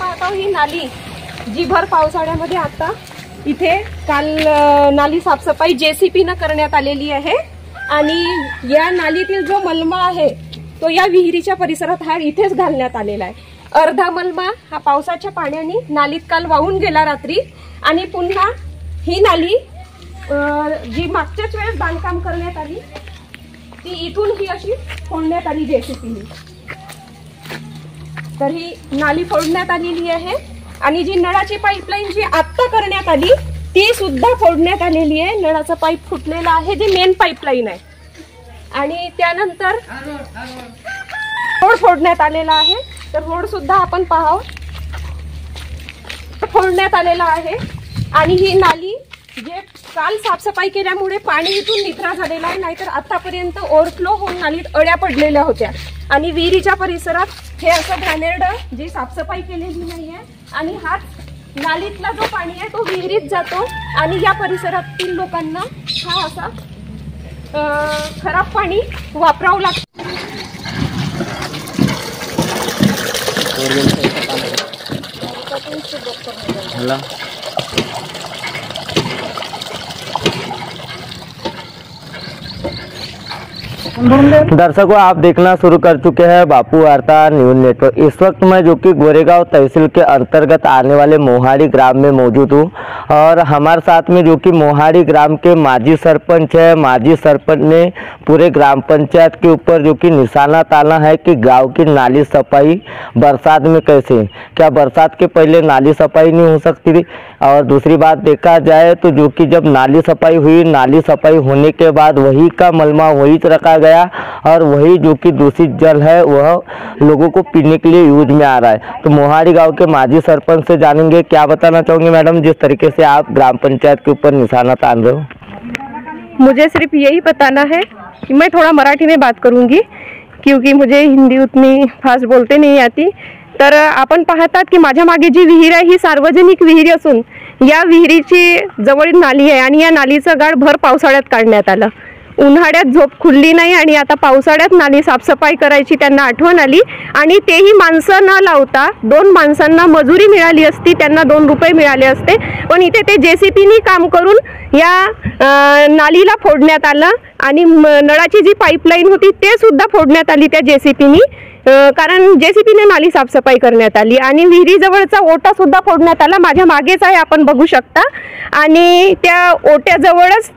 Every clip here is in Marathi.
पाहतो ही नाली जी भर पावसाळ्यामध्ये आता इथे काल नाली साफसफाई JCP न करण्यात आलेली आहे आणि या नालीतील जो मलमा आहे तो या विहिरीच्या परिसरात हा इथेच घालण्यात आलेला आहे। अर्धा मलमा हा पावसाच्या पाण्याने नालीत काल वाहून गेला रात्री आणि पुन्हा ही नाली जी मागच्याच वेळेस बांधकाम करण्यात आली ती इथून ही अशी फोडण्यात आली JCPने। तर ही नाली फोडण्यात आलेली आहे आणि जी नळाची पाईपलाईन जी आता करण्यात आली ती सुद्धा फोडण्यात आलेली आहे। नळाचा पाईप फुटलेला आहे जे मेन पाईपलाईन आहे आणि त्यानंतर रोड फोडण्यात आलेला आहे। तर रोड सुद्धा आपण पाहावं फोडण्यात आलेला आहे आणि ही नाली जे काल साफसफाई केल्यामुळे पाणी इथून निचरा झालेला आहे, नाहीतर आतापर्यंत ओव्हरफ्लो होऊन नालीत अड्या पडलेल्या होत्या आणि विहिरीच्या परिसरात हे असं घाणेरड जी साफसफाई केलेली नाहीये आणि हाच नालीतला जो पाणी आहे तो विहिरीत जातो आणि या परिसरातील लोकांना हा असा खराब पाणी वापरावं लागतं। दर्शकों, आप देखना शुरू कर चुके हैं बापू वार्ता न्यूज नेटवर्क। इस वक्त मैं जो कि गोरेगांव तहसील के अंतर्गत आने वाले मोहाड़ी ग्राम में मौजूद हूँ और हमारे साथ में जो कि मोहाड़ी ग्राम के माजी सरपंच है। माजी सरपंच ने पूरे ग्राम पंचायत के ऊपर जो कि निशाना ताना है कि गांव की नाली सफाई बरसात में कैसे, क्या बरसात के पहले नाली सफाई नहीं हो सकती थी। और दूसरी बात देखा जाए तो जो कि जब नाली सफाई हुई, नाली सफाई होने के बाद वही का मलमा वही रखा गया और वही जो कि दूषित जल है वह लोगों को पीने के लिए यूज में आ रहा है। तो मोहाड़ी गांव के माजी सरपंच से जानेंगे क्या बताना चाहोगे मैडम, जिस तरीके से आप ग्राम पंचायत के ऊपर निशाना तान रहे हो। मुझे सिर्फ यही बताना है कि मैं थोड़ा मराठी में बात करूंगी क्योंकि मुझे हिंदी उतनी फास्ट बोलते नहीं आती। तर आपण पाहतात की माझ्या मागे जी विहीर आहे ही सार्वजनिक विहीर असून या विहिरीची जवळील नाली आहे आणि या नालीचं गाळ भर पावसाळ्यात काढण्यात आलं। उन्हाळ्यात झोप खुलली नाही आणि आता पावसाळ्यात नाली साफसफाई करायची त्यांना आठवण आली आणि तेही माणसं न लावता 2 माणसांना मजुरी मिळाली असती, त्यांना 2 रुपये मिळाले असते, पण इथे ते JCPनी काम करून या नालीला फोडण्यात आलं आणि नळाची जी पाईपलाईन होती ते सुद्धा फोडण्यात आली त्या JCPनी, कारण JCPने नाली साफसफाई करण्यात आली आणि विहिरीजवळचा ओटा सुद्धा फोडण्यात आला। माझ्या मागेच आहे, आपण बघू शकता आणि त्या ओट्याजवळच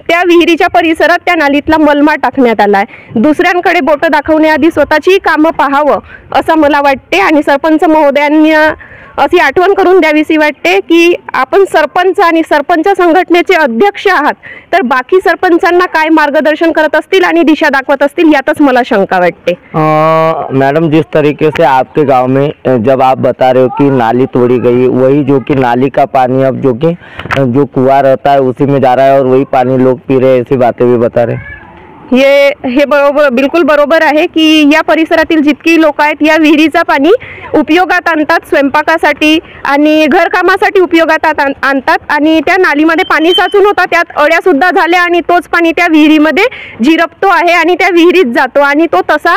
त्या विहिरीच्या परिसरात त्या नालीतला मलमा टाकण्यात आलाय। दुसऱ्यांकडे बोट दाखवण्याआधी स्वतःची कामं पाहावं असं मला वाटते आणि सरपंच महोदयांनी अशी आठवण करून द्यावीशी वाटते की आपण सरपंच आणि सरपंच संघटनेचे अध्यक्ष आहात, तर बाकी सरपंचांना काय मार्गदर्शन करत असतील आणि दिशा दाखवत असतील यातच मला शंका वाटते। मैडम, जिस तरीके से आपके गांव में जब आप बता रहे हो कि नाली तोड़ी गई, वही जो कि नाली का पानी अब जो कि जो कुआं रहता है उसी में जा रहा है और वही पानी लोग पी रहे हैं, ऐसी बातें भी बता रहे हैं। हे बरोबर, बिलकुल बरोबर आहे की या परिसरातील जितकी लोक आहेत या विहिरीचा पाणी उपयोगात आणतात, स्वयंपाकासाठी आणि घरकामासाठी उपयोगात आणतात आणि त्या नालीमध्ये पाणी साचून होता, त्यात अड्या सुद्धा झाल्या आणि तोच पाणी त्या विहिरीमध्ये झिरपतो आहे आणि त्या विहिरीत जातो आणि तो तसा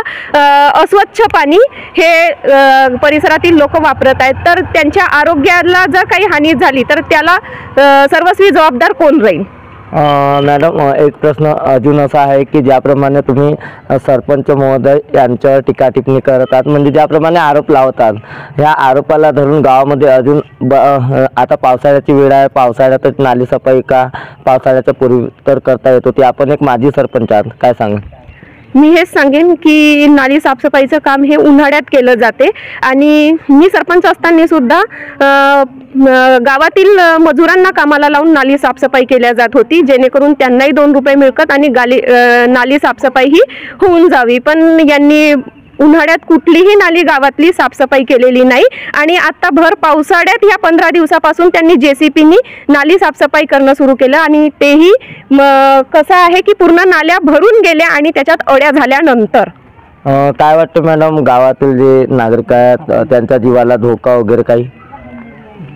अस्वच्छ पाणी हे परिसरातील लोक वापरत आहेत। तर त्यांच्या आरोग्याला जर काही हानी झाली तर त्याला सर्वस्वी जबाबदार कोण राहील। मॅडम, एक प्रश्न अजून असा आहे की ज्याप्रमाणे तुम्ही सरपंच महोदय यांच्यावर टीका टिप्पणी करतात, म्हणजे ज्याप्रमाणे आरोप लावतात, ह्या आरोपाला धरून गावामध्ये अजून आता पावसाळ्याची वेळ आहे, पावसाळ्यातच नाली सफाई का पावसाळ्याच्या पूर्वी तर करता येत होती। आपण एक माजी सरपंच आहात, काय सांगा। मी हेच सांगेन की नाली साफसफाईचं काम हे उन्हाळ्यात केलं जाते आणि मी सरपंच असताना सुद्धा गावातील मजुरांना कामाला लावून नाली साफसफाई केल्या जात होती, जेणेकरून त्यांनाही 2 रुपये मिळकत आणि नाली साफसफाई ही होऊन जावी। पण यांनी उन्हाळ्यात कुठलीही नाली गावातली साफसफाई केलेली नाही आणि आता भर पावसाळ्यात या 15 दिवसापासून त्यांनी JCPनी नाली साफसफाई करणं सुरू केलं आणि तेही कसं आहे की पूर्ण नाल्या भरून गेल्या आणि त्याच्यात अड्या झाल्यानंतर। काय वाटतं मॅडम, गावातील जे नागरिक आहेत त्यांच्या जीवाला धोका वगैरे काही?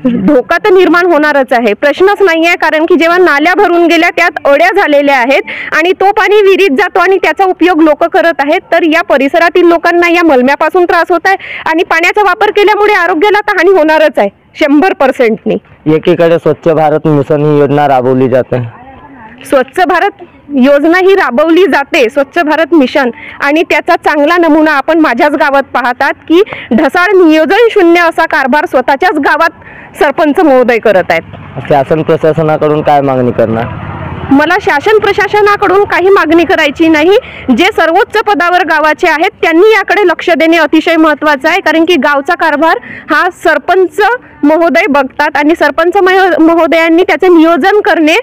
धोका तर निर्माण होणारच आहे, प्रश्नच नाही आहे. कारण की जेव्हा नाल्या भरून गेल्या त्यात अड्या झालेल्या आहेत आणि तो पाणी विहिरीत जातो आणि त्याचा उपयोग लोक करत आहेत, तर या परिसरातील लोकांना या मलम्यापासून त्रास होत आहे आणि पाण्याचा वापर केल्यामुळे आरोग्याला तर हानी होणारच आहे 100%. एकीकडे स्वच्छ भारत मिशन ही योजना राबवली जाते. स्वच्छ भारत योजना ही राबवली जाते, स्वच्छ भारत मिशन, आणि त्याचा चांगला नमुना आपण माझ्याच गावात पाहतात की ढसाळ नियोजन शून्य असा कारभार स्वतःच्याच गावात सरपंच महोदय करत आहेत. शासन प्रशासनाकडून काय मागणी करणार? मला शासन प्रशासनाकडून काही मागणी करायची नाही. जे सर्वोच्च पदावर गावाचे आहेत त्यांनी याकडे लक्ष देणे अतिशय महत्त्वाचं आहे. कारण की गावचा कारभार हा सरपंच महोदय बघतात आणि सरपंच महोदयांनी त्याचे नियोजन करणे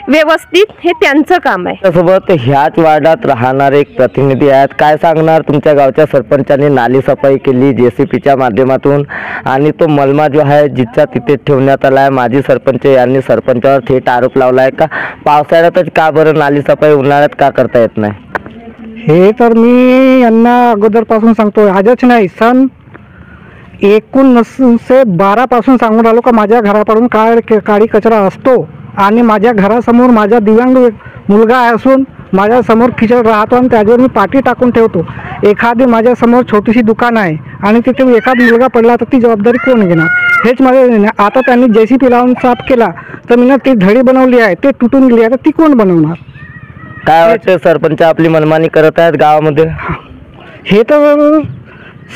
व्यवस्थित हे त्यांचं काम आहे. त्यासोबत ह्याच वार्डात राहणारे एक प्रतिनिधी आहेत. काय सांगणार? तुमच्या गावच्या सरपंचांनी नाली सफाई केली JCPच्या माध्यमातून आणि तो मलमा जो आहे जिथच्या तिथे ठेवण्यात आला आहे. माजी सरपंच यांनी सरपंचावर थेट आरोप लावला आहे का पावसाळ्यातच का बरं नाली सफाई उन्हाळ्यात का करता येत नाही? हे तर मी यांना अगोदरपासून सांगतो, आजच नाही, सन 1912 पासून सांगून राहिलो का माझ्या घरापासून काळी कचरा असतो आणि माझ्या घरासमोर माझा दिव्यांग मुलगा असून माझ्यासमोर खिचड राहतो आणि त्याच्यावर मी पाटी टाकून ठेवतो. एखादी माझ्यासमोर छोटीशी दुकान आहे आणि तिथे एखादा मुलगा पडला तर ती जबाबदारी कोण घेणार? हेच माझे. आता त्यांनी JCP लावून साफ केला तर मी ती धडी बनवली आहे, ते तुटून गेली आहे, तर ती कोण बनवणार? काय वाटतं, सरपंच आपली मनमानी करत आहेत गावामध्ये? हे तर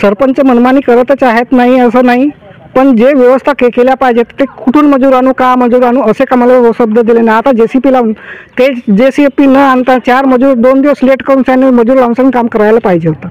सरपंच मनमानी करतच आहेत, नाही असं नाही, पण जे व्यवस्था केल्या पाहिजेत ते कुठून मजूर आणू, का मजूर आणू असे का मला शब्द दिले नाही. आता JCP लावून ते JCP न आणता 4 मजूर 2 दिवस लेट करून त्यांनी मजूर लावून काम करायला पाहिजे होतं.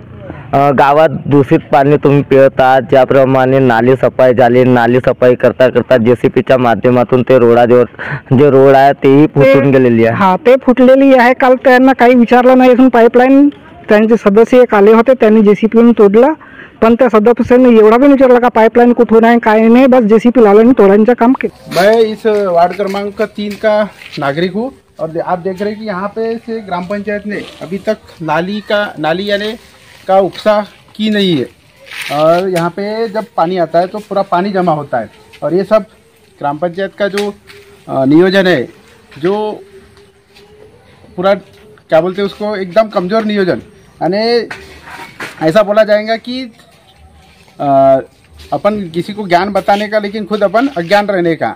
गावात दूषित पाणी तुम्ही पिळतात, ज्याप्रमाणे नाली सफाई झाली, नाली सफाई करता करता JCPच्या माध्यमातून ते रोडावर जे रोड आहे तेही फुटून गेलेली आहे. हा, ते फुटलेली आहे. काल त्यांना काही विचारलं नाही असून पाईपलाईन त्यांचे सदस्य एक आले होते, त्यांनी JCPने तोडला, पण त्या सदस्यांनी एवढा भी विचारला का पाइपलाइन कुठून आहे काय नहीं, बस JCP लाने तोड़ने काम के। मैं इस वार्ड क्रमांक 3 का नागरिक हूँ और आप देख रहे हैं कि यहाँ पे से ग्राम पंचायत ने अभी तक नाली यानी का उपसा की नहीं है और यहाँ पे जब पानी आता है तो पूरा पानी जमा होता है और ये सब ग्राम पंचायत का जो नियोजन है, जो पूरा क्या बोलते हैं उसको एकदम कमज़ोर नियोजन, यानी ऐसा बोला जाएगा कि अपन किसी को ज्ञान बताने का लेकिन खुद अपन अज्ञान रहने का,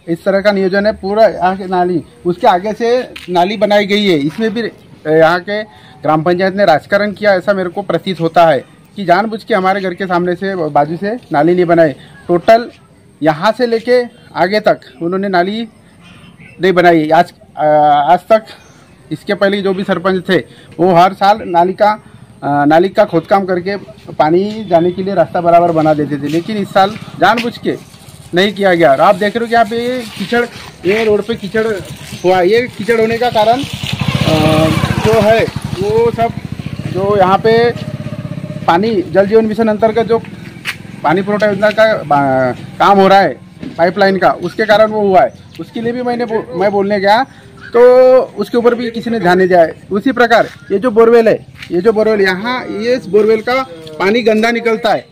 इस तरह का नियोजन है। पूरा यहाँ के नाली उसके आगे से नाली बनाई गई है, इसमें भी यहाँ के ग्राम पंचायत ने राजकारण किया ऐसा मेरे को प्रतीत होता है कि जानबूझ के हमारे घर के सामने से बाजू से नाली नहीं बनाई। टोटल यहाँ से लेके आगे तक उन्होंने नाली नहीं बनाई। आज तक इसके पहले जो भी सरपंच थे वो हर साल नाली का खोदकाम करके पानी जाने के लिए रास्ता बराबर बना देते थे, लेकिन इस साल जानबूझ के नहीं किया गया। और आप देख रहे हो कि यहाँ पे कीचड़, ये रोड पे कीचड़ हुआ। ये कीचड़ होने का कारण जो है वो सब जो यहाँ पे पानी जल जीवन मिशन अंतर्गत जो पानी पुरवठा योजना का काम हो रहा है पाइपलाइन का, उसके कारण वो हुआ है। उसके लिए भी मैं बोलने गया तो उसके ऊपर भी किसी ने ध्यान नहीं दिया है। उसी प्रकार ये जो बोरवेल है, ये जो बोरवेल यहाँ, ये इस बोरवेल का पानी गंदा निकलता है,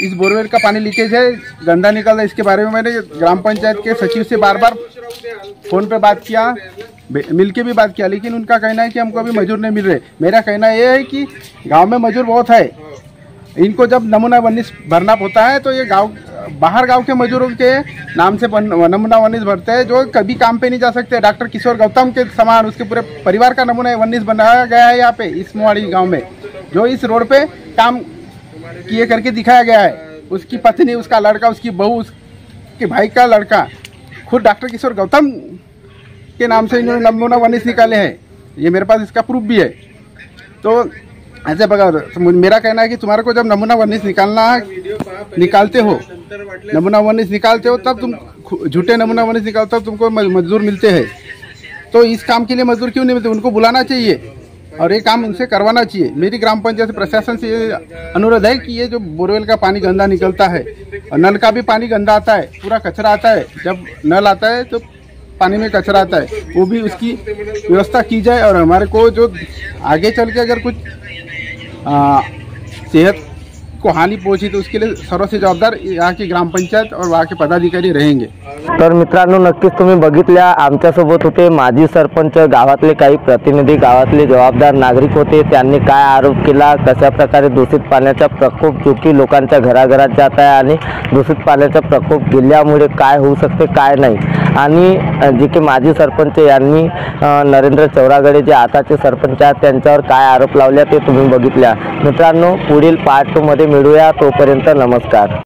इस बोरवेल का पानी लीकेज है, गंदा निकलता है। इसके बारे में मैंने ग्राम पंचायत के सचिव से बार बार फ़ोन पे बात किया, मिल के भी बात किया, लेकिन उनका कहना है कि हमको अभी मजदूर नहीं मिल रहे। मेरा कहना ये है कि गांव में मजदूर बहुत है, इनको जब नमूना 19 भरना होता है तो ये बाहर गांव के मजदूरों के नाम से नमूना 19 भरते हैं, जो कभी काम पे नहीं जा सकते। डॉक्टर किशोर गौतम के समान उसके पूरे परिवार का नमूना 19 बनाया गया है यहाँ पे इस मोहाड़ी गांव में, जो इस रोड पे काम किए करके दिखाया गया है। उसकी पत्नी, उसका लड़का, उसकी बहू, उसके भाई का लड़का, खुद डॉक्टर किशोर गौतम के नाम से इन्होंने नमूना 19 निकाले हैं। ये मेरे पास इसका प्रूफ भी है। तो ऐसे बगा, मेरा कहना है कि तुम्हारे को जब नमूना 19 निकालते हो, नमूना 19 निकालते हो, तब तुम झूठे नमूना 19 निकालते हो, तुमको मजदूर मिलते हैं। तो इस काम के लिए मजदूर क्यों नहीं मिलते? उनको बुलाना चाहिए और ये काम उनसे करवाना चाहिए। मेरी ग्राम पंचायत प्रशासन से ये अनुरोध है कि ये जो बोरवेल का पानी गंदा निकलता है और नल का भी पानी गंदा आता है, पूरा कचरा आता है। जब नल आता है तो पानी में कचरा आता है, वो भी उसकी व्यवस्था की जाए। और हमारे को जो आगे चल के अगर कुछ सेहत को हानि पहुंची तो उसके लिए सर्वस्व जवाबदार यहाँ की ग्राम पंचायत और वहाँ के पदाधिकारी रहेंगे। तर मित्रांनो, नक्कीच तुम्ही बघितल्या, आमच्यासोबत होते माजी सरपंच, गावातले काही प्रतिनिधी, गावातले जबाबदार नागरिक होते. त्यांनी काय आरोप केला, कशा प्रकारे दूषित पाण्याचा प्रकोप जो की लोकांच्या घराघरात जात आहे आणि दूषित पाण्याचा प्रकोप गेल्यामुळे काय होऊ शकते काय नाही, आणि जे की माजी सरपंच यांनी नरेंद्र चौरागडे जे आताचे सरपंच आहेत त्यांच्यावर काय आरोप लावले ते तुम्ही बघितल्या. मित्रांनो, पुढील पार्ट 2 मध्ये मिळूया. तोपर्यंत नमस्कार.